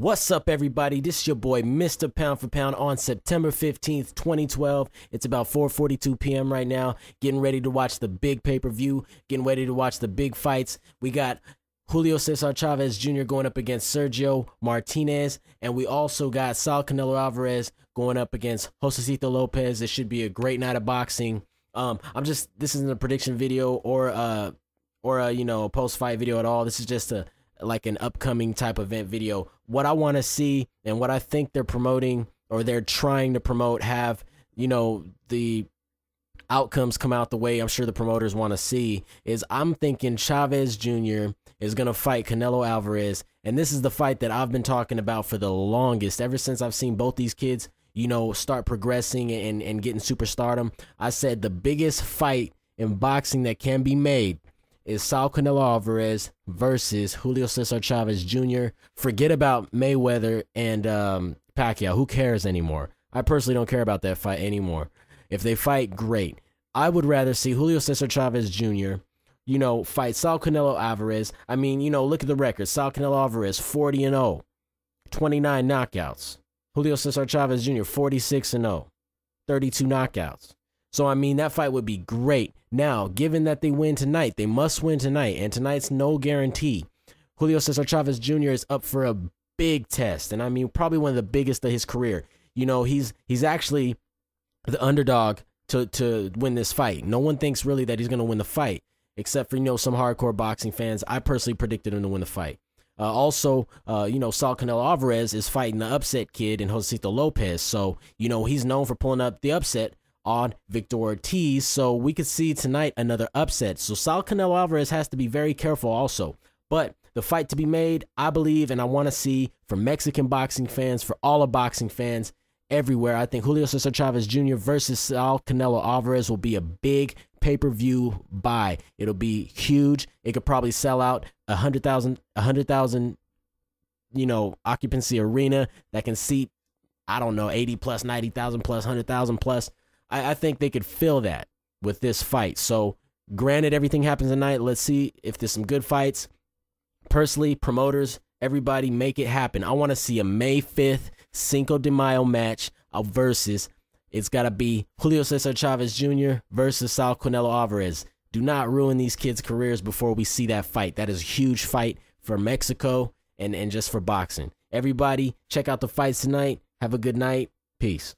What's up, everybody? This is your boy, Mr. Pound for Pound, on September 15th, 2012. It's about 4:42 p.m. right now. Getting ready to watch the big pay-per-view. Getting ready to watch the big fights. We got Julio Cesar Chavez Jr. going up against Sergio Martinez. And we also got Canelo Alvarez going up against Josecito Lopez. It should be a great night of boxing. This isn't a prediction video or a post-fight video at all. This is just like an upcoming type event video. What I want to see and what I think they're promoting or they're trying to promote have, the outcomes come out the way I'm sure the promoters want to see is I'm thinking Chavez Jr. is going to fight Canelo Alvarez. And this is the fight that I've been talking about for the longest, ever since I've seen both these kids, start progressing and getting superstardom. I said the biggest fight in boxing that can be made is Canelo Alvarez versus Julio Cesar Chavez Jr. Forget about Mayweather and Pacquiao. Who cares anymore? I personally don't care about that fight anymore. If they fight, great. I would rather see Julio Cesar Chavez Jr., fight Canelo Alvarez. I mean, look at the record. Canelo Alvarez, 40-0, 29 knockouts. Julio Cesar Chavez Jr., 46-0, 32 knockouts. So, I mean, that fight would be great. Now, given that they win tonight, they must win tonight, and tonight's no guarantee. Julio Cesar Chavez Jr. is up for a big test, and I mean, probably one of the biggest of his career. He's actually the underdog to win this fight. No one thinks really that he's going to win the fight, except for, some hardcore boxing fans. I personally predicted him to win the fight. Canelo Alvarez is fighting the upset kid in Josecito Lopez, so, he's known for pulling up the upset on Victor Ortiz, so we could see tonight another upset. So Canelo Alvarez has to be very careful also. But the fight to be made, I believe, and I want to see for Mexican boxing fans, for all of boxing fans everywhere, I think Julio Cesar Chavez Jr. versus Canelo Alvarez will be a big pay-per-view buy. It'll be huge. It could probably sell out 100,000, occupancy arena that can seat, 80 plus, 90,000 plus, 100,000 plus. I think they could fill that with this fight. So, granted, everything happens tonight. Let's see if there's some good fights. Personally, promoters, everybody, make it happen. I want to see a May 5th Cinco de Mayo match versus, it's got to be Julio Cesar Chavez Jr. versus Canelo Alvarez. Do not ruin these kids' careers before we see that fight. That is a huge fight for Mexico and just for boxing. Everybody, check out the fights tonight. Have a good night. Peace.